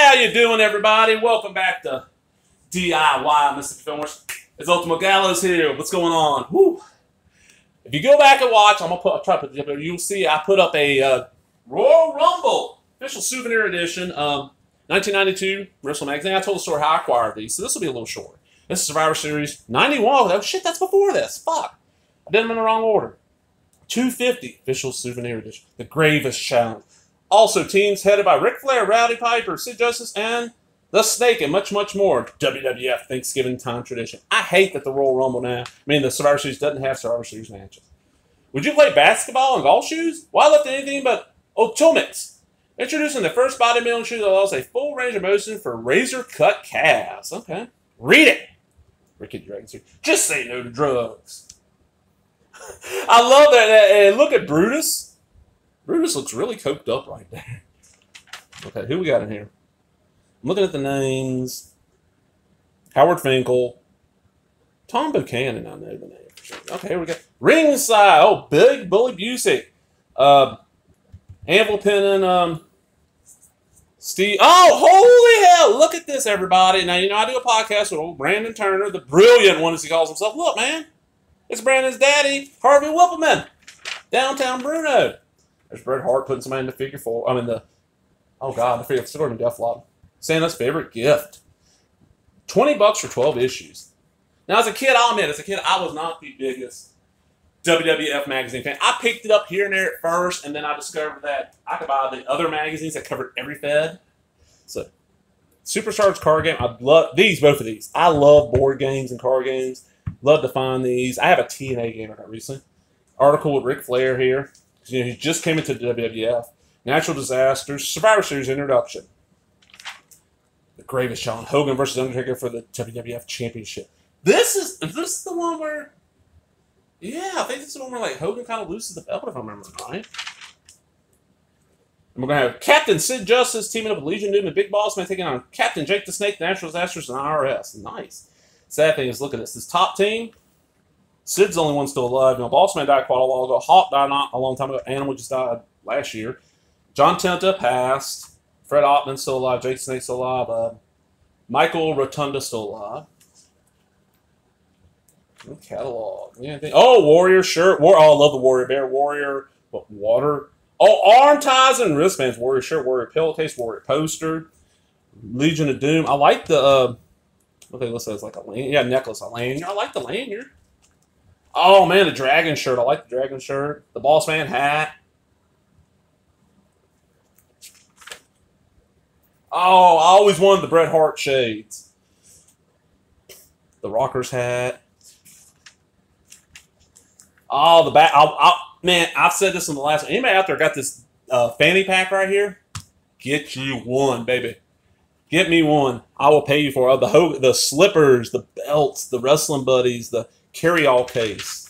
How you doing, everybody? Welcome back to DIY Mississippi Filmers. It's Ultimate Gallows here. What's going on? Woo. If you go back and watch, I'll try to put it up there. You'll see I put up a Royal Rumble official souvenir edition, 1992 Wrestle Magazine. I told the story how I acquired these, so this will be a little short. This is Survivor Series 91. Oh shit, that's before this. Fuck, I did them in the wrong order. 250 official souvenir edition. The Gravest Challenge. Also, teams headed by Ric Flair, Rowdy Piper, Sid Justice, and The Snake, and much, much more. WWF Thanksgiving time tradition. I hate that the Royal Rumble now, the Survivor Series doesn't have Survivor Series matches. Would you play basketball in golf shoes? Why lift anything but Otomix? Introducing the first bodybuilding shoe that allows a full range of motion for razor-cut calves. Okay. Read it. Ricky Dragon. Just say no to drugs. I love that. And look at Brutus. Brutus looks really coked up right there. Okay, who we got in here? I'm looking at the names. Howard Finkel. Tom Buchanan, I know the name for sure. Okay, here we go. Ringside. Oh, Big Bully Busick. Anvil Pennon. Steve. Oh, holy hell. Look at this, everybody. Now, you know, I do a podcast with old Brandon Turner, the brilliant one as he calls himself. Look, man. It's Brandon's daddy, Harvey Whippleman. Downtown Bruno. There's Bret Hart putting somebody in the figure four. The figure four in Def Lab. Santa's favorite gift. $20 for 12 issues. Now, as a kid, I'll admit, I was not the biggest WWF magazine fan. I picked it up here and there at first, and then I discovered that I could buy the other magazines that covered every Fed. So, Superstars card game. I love both of these. I love board games and card games. Love to find these. I have a TNA game I got recently. Article with Ric Flair here. You know, he just came into the WWF. Natural disasters. Survivor Series introduction. The Gravest Challenge. Hogan versus Undertaker for the WWF Championship. This is the one where... Yeah, I think this is the one where Hogan kind of loses the belt, if I remember right. And we're going to have Captain Sid Justice teaming up with Legion Doom and Big Boss Man taking on Captain Jake the Snake, Natural Disasters, and IRS. Nice. Sad thing is, look at this. This top team... Sid's the only one still alive. Now, Bossman died quite a while ago. Hawk died not a long time ago. Animal just died last year. John Tenta passed. Fred Ottman still alive. Jake Snake still alive. Michael Rotunda still alive. Catalog. Anything? Oh, Warrior shirt. Oh, I love the Warrior Bear. Warrior. What, water? Oh, arm ties and wristbands. Warrior shirt. Warrior pillowcase. Warrior poster. Legion of Doom. I like the... what they list as like a lanyard. Yeah, necklace. A lanyard. I like the lanyard. Oh, man, the dragon shirt. I like the dragon shirt. The Boss Man hat. Oh, I always wanted the Bret Hart shades. The Rockers hat. Oh, the back. Man, I've said this in the last one. Anybody out there got this fanny pack right here? Get you one, baby. Get me one. I will pay you for it. The slippers, the belts, the wrestling buddies, the carry-all case.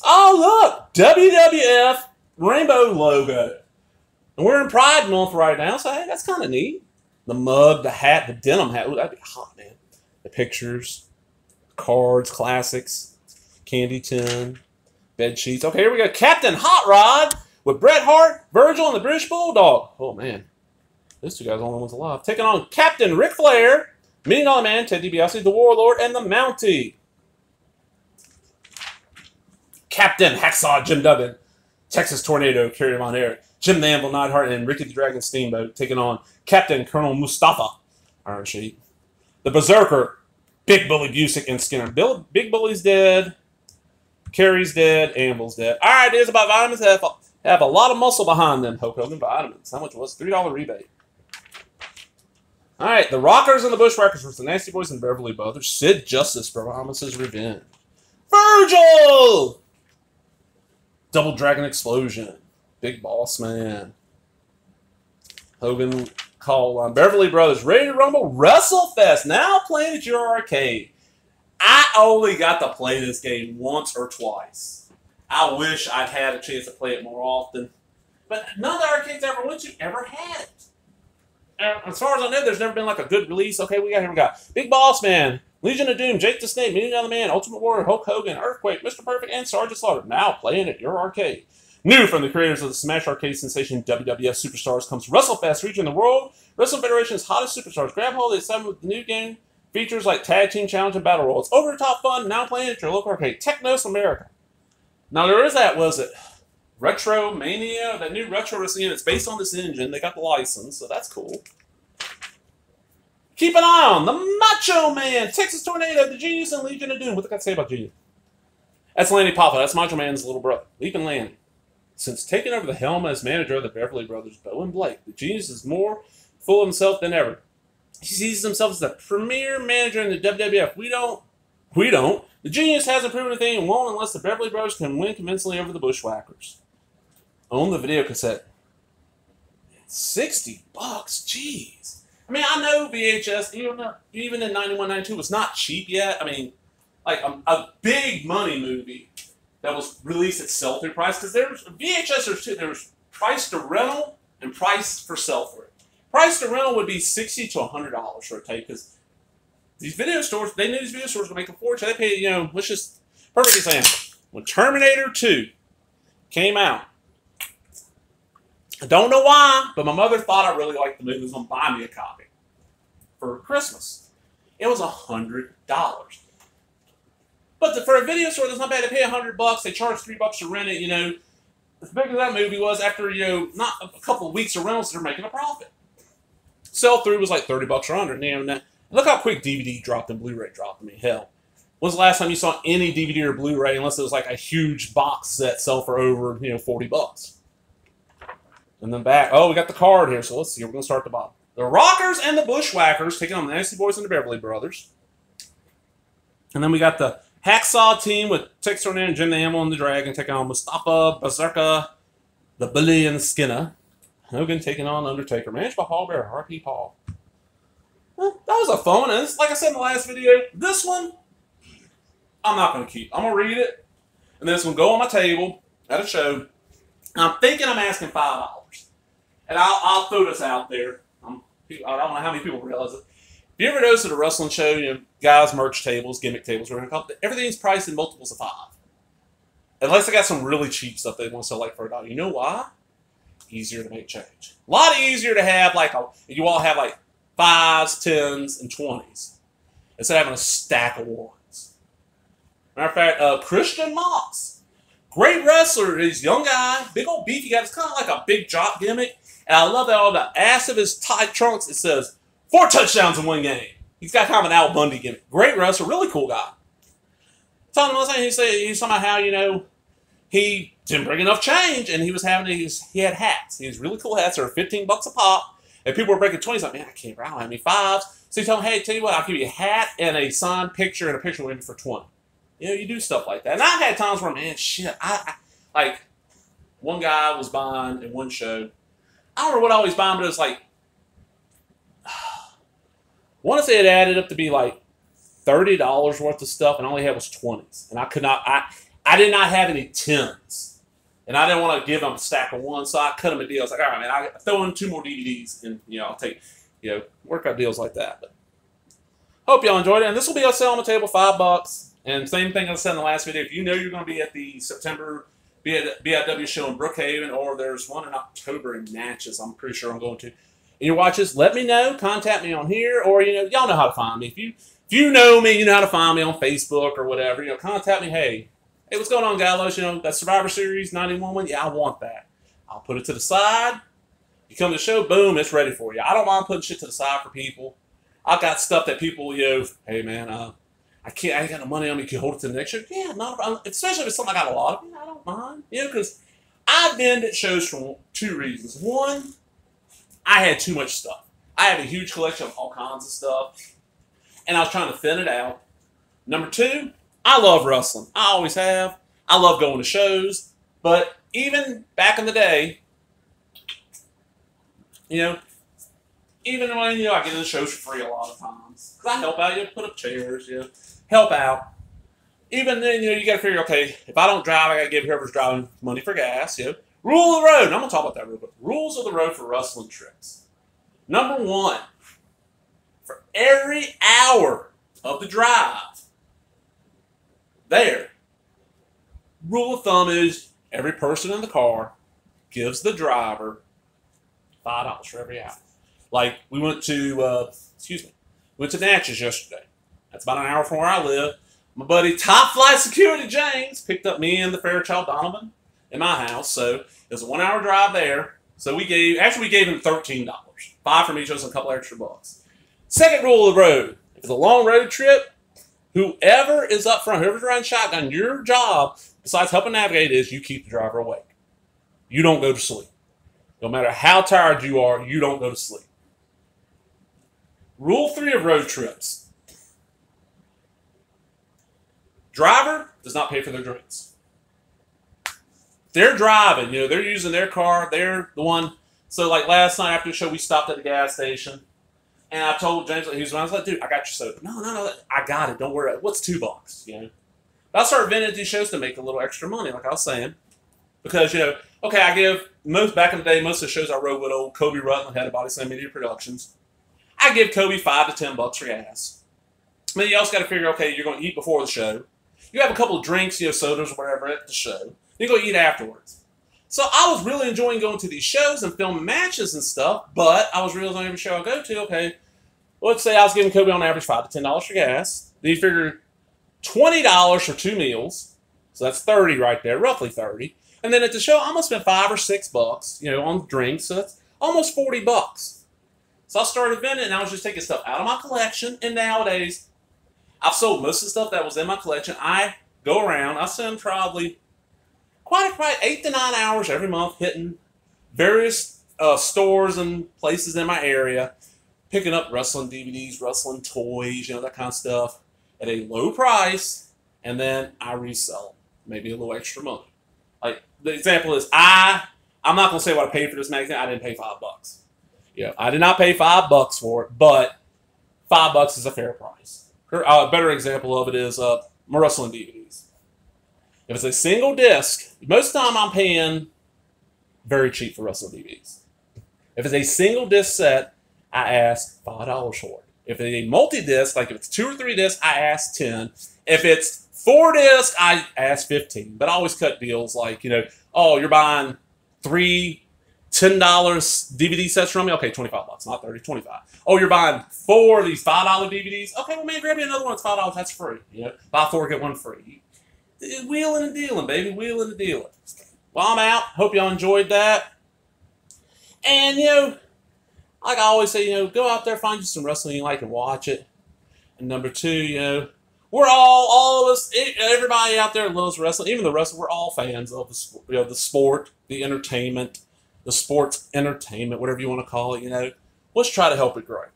Oh, look! WWF rainbow logo. And we're in Pride Month right now, so hey, that's kind of neat. The mug, the hat, the denim hat. Ooh, that'd be hot, man. The pictures, cards, classics, candy tin, bed sheets. Okay, here we go. Captain Hot Rod with Bret Hart, Virgil, and the British Bulldog. Oh, man. Those two guys are the only ones alive. Taking on Captain Ric Flair, $1 Million Man, Ted DiBiase, the Warlord, and the Mountie. Captain Hacksaw Jim Duggan, Texas Tornado, Kerry Von Erich, Jim the Anvil Neidhart, and Ricky the Dragon Steamboat taking on Captain Colonel Mustafa, Iron Sheik. The Berserker, Big Bully Busick, and Skinner. Big Bully's dead. Kerry's dead. Anvil's dead. Our ideas about vitamins have a lot of muscle behind them. Hulk Hogan vitamins. How much was it? $3 rebate. All right, the Rockers and the Bushwhackers versus the Nasty Boys and Beverly Brothers. Sid Justice, Promises Revenge. Virgil! Double Dragon Explosion. Big Boss Man. Hogan Call Line. Beverly Brothers. Ready to Rumble. WrestleFest. Now playing at your arcade. I only got to play this game once or twice. I wish I'd had a chance to play it more often. But none of the arcades I ever went to ever had it. And as far as I know, there's never been like a good release. Okay, here we got Big Boss Man, Legion of Doom, Jake the Snake, $1 Million Man, Ultimate Warrior, Hulk Hogan, Earthquake, Mr. Perfect, and Sergeant Slaughter. Now playing at your arcade. New from the creators of the Smash Arcade sensation WWF Superstars comes WrestleFest, featuring the World Wrestling Federation's hottest superstars. Grab hold of the excitement with the new game features like Tag Team Challenge and Battle Royal. It's over-the-top fun, now playing at your local arcade. Technos America. Now there is that, was it? Retro Mania, that new retro wrestling game. It's based on this engine. They got the license, so that's cool. Keep an eye on the Macho Man, Texas Tornado, the Genius, and Legion of Doom. What they got to say about Genius? That's Lanny Poffo. That's Macho Man's little brother, Leaping Lanny. Since taking over the helm as manager of the Beverly Brothers, Bo and Blake, the Genius is more full of himself than ever. He sees himself as the premier manager in the WWF. We don't. The Genius hasn't proven anything and won't unless the Beverly Brothers can win convincingly over the Bushwhackers. Own the video cassette. $60, jeez. I mean, I know VHS, even in 91, 92, was not cheap yet. I mean, like a big money movie that was released at sell-through price, because there's VHS, there's price to rental and price for sell-through. Price to rental would be $60 to $100 for a tape, because these video stores, they knew these video stores would make a fortune. They paid, let's just, perfect example. When Terminator 2 came out, I don't know why, but my mother thought I really liked the movie. Was going to buy me a copy for Christmas. It was $100. But for a video store, that's not bad. They pay $100. They charge $3 to rent it. As big as that movie was, after not a couple of weeks of rentals, they're making a profit. Sell through was like $30 or under. Now, look how quick DVD dropped and Blu-ray dropped. I mean, hell, when's the last time you saw any DVD or Blu-ray, unless it was like a huge box set, sell for over $40? And then back. Oh, we got the card here, so let's see. We're going to start at the bottom. The Rockers and the Bushwhackers taking on the Nasty Boys and the Beverly Brothers. And then we got the Hacksaw team with Tex Tornado and Jim the Animal and the Dragon taking on Mustafa, Berserker, the Bully, and Skinner. Hogan taking on Undertaker. Managed by Paul Bearer, R.P. Paul. Well, that was a fun one. And like I said in the last video, this one, I'm not going to keep. I'm going to read it, and then it's going to go on my table at a show. I'm thinking I'm asking $5. And I'll throw this out there. I don't know how many people realize it. If you ever notice at a wrestling show, guys' merch tables, gimmick tables, we're going to call it, everything's priced in multiples of 5. Unless they got some really cheap stuff they want to sell like for $1. You know why? Easier to make change. A lot easier to have you all have like 5s, 10s, and 20s instead of having a stack of 1s. Matter of fact, Christian Mox, great wrestler. He's a young guy, big old beefy guy. It's kind of like a big jock gimmick. And I love that on the ass of his tight trunks, it says 4 touchdowns in 1 game. He's got kind of an Al Bundy gimmick. Great wrestler, really cool guy. Telling him, he's talking about how, he didn't bring enough change, and he had hats. He has really cool hats that are $15 a pop. And people were breaking 20s, like, man, I don't have any 5s. So he told him, hey, tell you what, I'll give you a hat and a signed picture and a picture with me for 20. You do stuff like that. And I've had times where, man, shit, like, one guy was buying in one show. I don't know what I was buying, but it was like, I want to say it added up to be like $30 worth of stuff, and all he had was 20s. And I did not have any 10s. And I didn't want to give him a stack of 1, so I cut him a deal. I was like, all right, man, I throw in 2 more DVDs, and, I'll take, work out deals like that. But hope y'all enjoyed it. And this will be a sale on the table, $5. And same thing I said in the last video. If you know you're going to be at the September BIW show in Brookhaven, or there's one in October in Natchez, I'm pretty sure I'm going to, and you watch this, let me know. Contact me on here, or, y'all know how to find me. If you know me, you know how to find me on Facebook or whatever. Contact me. Hey, what's going on, Gallows? That Survivor Series 91 one? Yeah, I want that. I'll put it to the side. You come to the show, boom, it's ready for you. I don't mind putting shit to the side for people. I've got stuff that people, hey, man, I ain't got no money on me. Can you hold it to the next show? Yeah, not a problem. Especially if it's something I got a lot of. I don't mind. Because I've been at shows for 2 reasons. One, I had too much stuff. I have a huge collection of all kinds of stuff, and I was trying to thin it out. Number 2, I love wrestling. I always have. I love going to shows. But even back in the day, even when I get in the shows for free a lot of times, because I help out, put up chairs, help out. Even then, you got to figure, okay, if I don't drive, I got to give whoever's driving money for gas. Rule of the road. And I'm going to talk about that real quick. Rules of the road for wrestling trips. Number 1, for every hour of the drive, rule of thumb is every person in the car gives the driver $5 for every hour. Like, we went to, went to Natchez yesterday. That's about an hour from where I live. My buddy, Top Flight Security James, picked up me and the Fairchild Donovan in my house. So it was a 1 hour drive there. So we gave him $13. $5 from each of us and a couple extra bucks. Second rule of the road. If it's a long road trip, whoever is up front, whoever's riding shotgun, your job, besides helping navigate, is you keep the driver awake. You don't go to sleep. No matter how tired you are, you don't go to sleep. Rule 3 of road trips. Driver does not pay for their drinks. They're driving, they're using their car, they're the one. So like last night after the show, we stopped at the gas station. And I told James, I was like, dude, I got your soda. No, I got it. Don't worry. What's $2? But I started vending these shows to make a little extra money, like I was saying. Because, okay, I give, back in the day, most of the shows I wrote with old Kobe Rutland, head of Body Slam Media Productions. I give Kobe $5 to $10 for gas. I mean, you also got to figure, okay, you're going to eat before the show. You have a couple of drinks, sodas or whatever at the show. You're going to eat afterwards. So I was really enjoying going to these shows and filming matches and stuff, but I was realizing every show I go to, okay, let's say I was giving Kobe on average $5 to $10 for gas. Then you figure $20 for 2 meals. So that's 30 right there, roughly 30. And then at the show, I'm going to spend $5 or $6, on drinks. So that's almost $40. So I started vending, and I was just taking stuff out of my collection. And nowadays, I've sold most of the stuff that was in my collection. I go around, I spend probably quite 8 to 9 hours every month hitting various stores and places in my area, picking up wrestling DVDs, wrestling toys, that kind of stuff at a low price, and then I resell them, maybe a little extra money. Like, the example is, I'm not going to say what I paid for this magazine. I didn't pay $5. I did not pay $5 for it, but $5 is a fair price. A better example of it is my wrestling DVDs. If it's a single disc, most of the time I'm paying very cheap for wrestling DVDs. If it's a single disc set, I ask $5 for it. If it's a multi-disc, like if it's 2 or 3 discs, I ask $10. If it's 4 discs, I ask $15. But I always cut deals like, oh, you're buying 3 $10 DVD sets from me? Okay, $25, not $30, $25. Oh, you're buying 4 of these $5 DVDs? Okay, well, man, grab me another one. It's $5. That's free. Buy 4, get 1 free. Wheeling and dealing, baby. Wheeling and dealing. Well, I'm out. Hope y'all enjoyed that. And, like I always say, go out there, find you some wrestling you like and watch it. And number 2, we're all of us, everybody out there loves wrestling. Even the wrestling, we're all fans of the sport, the entertainment, the sports entertainment, whatever you want to call it, Let's try to help it grow.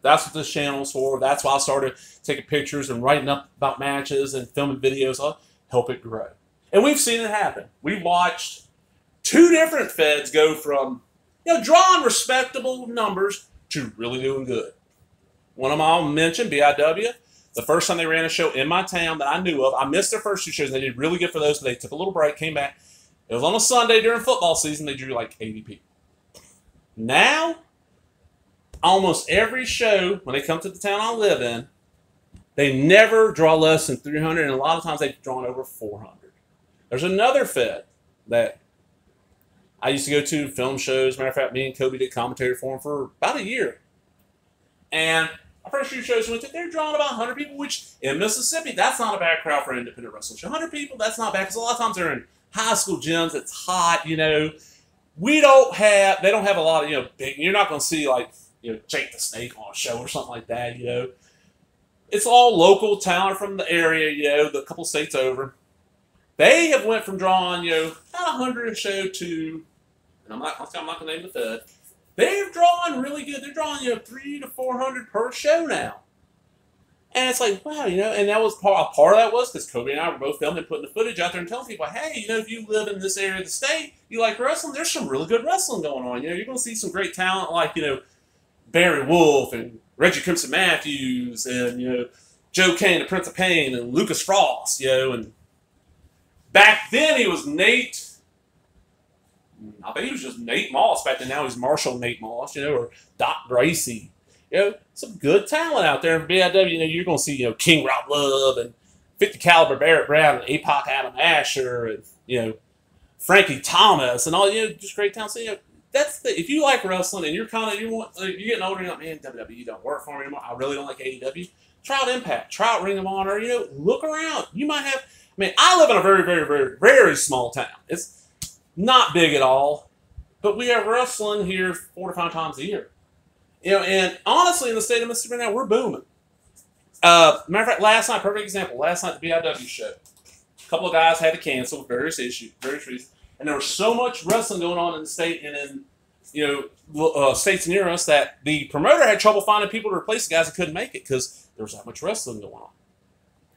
That's what this channel is for. That's why I started taking pictures and writing up about matches and filming videos. I'll help it grow. And we've seen it happen. We watched 2 different feds go from, drawing respectable numbers to really doing good. One of them I'll mention, BIW. The first time they ran a show in my town that I knew of, I missed their first 2 shows. They did really good for those, but they took a little break, came back. It was on a Sunday during football season. They drew like 80 people. Now, almost every show, when they come to the town I live in, they never draw less than 300, and a lot of times they've drawn over 400. There's another fed that I used to go to film shows. Matter of fact, me and Kobe did commentary for him for about a year. And our first few shows we went to, they're drawing about 100 people, which in Mississippi, that's not a bad crowd for an independent wrestling show. 100 people, that's not bad, because a lot of times they're in high school gyms. It's hot, they don't have a lot of, big, you're not going to see like, Jake the Snake on a show or something like that, It's all local talent from the area, the couple states over. They have went from drawing, about 100 a show to, and I'm not going to name the fed. They're drawing really good. They're drawing, 300 to 400 per show now. And it's like, wow, and that was part of that was because Kobe and I were both filming and putting the footage out there and telling people, hey, if you live in this area of the state, you like wrestling, there's some really good wrestling going on. You're going to see some great talent like, Barry Wolf and Reggie Crimson Matthews and, Joe Kane, the Prince of Pain, and Lucas Frost, and back then he was Nate. I think he was just Nate Moss back then. Now he's Marshall Nate Moss, or Doc Gracie. Some good talent out there in BIW. You're going to see, King Rob Love and 50 caliber Barrett Brown and APOC Adam Asher and, Frankie Thomas and all, just great talent. So, that's if you like wrestling and you're you're getting older, you're like, man, WWE don't work for me anymore. I really don't like AEW. Try out Impact, try out Ring of Honor. Look around. You might have. I mean, I live in a very, very, very, very small town. It's not big at all, but we have wrestling here 4 to 5 times a year. And honestly, in the state of Mississippi now, we're booming. Matter of fact, last night, perfect example. Last night, the BIW show. A couple of guys had to cancel for various reasons, and there was so much wrestling going on in the state and in states near us that the promoter had trouble finding people to replace the guys that couldn't make it because there was that much wrestling going on.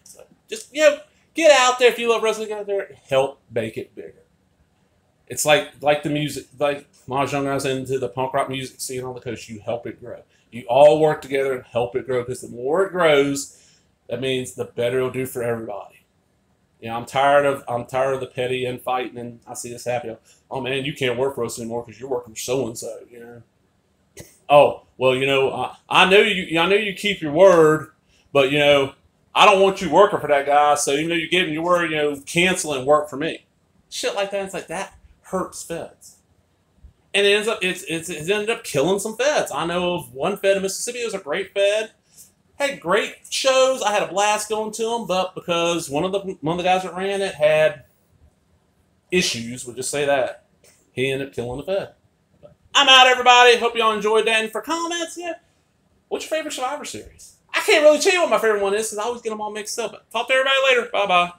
So just get out there if you love wrestling. Get out there, help make it bigger. It's like the music. Like when I was younger, I was into the punk rock music scene on the coast. You help it grow. You all work together and help it grow because the more it grows, that means the better it'll do for everybody. I'm tired of the petty and fighting, and I see this happen. Oh man, you can't work for us anymore because you're working for so and so. Oh well, I know you keep your word, but I don't want you working for that guy. So even though you gave him your word, cancel and work for me. Shit like that. It's like that hurts feds, and it ended up killing some feds. I know of one fed in Mississippi. It was a great fed. Had great shows. I had a blast going to them, but because one of the guys that ran it had issues, we'll just say that, he ended up killing the fed. I'm out, everybody. Hope y'all enjoyed that. And for comments, what's your favorite Survivor Series? I can't really tell you what my favorite one is because I always get them all mixed up. But talk to everybody later. Bye-bye.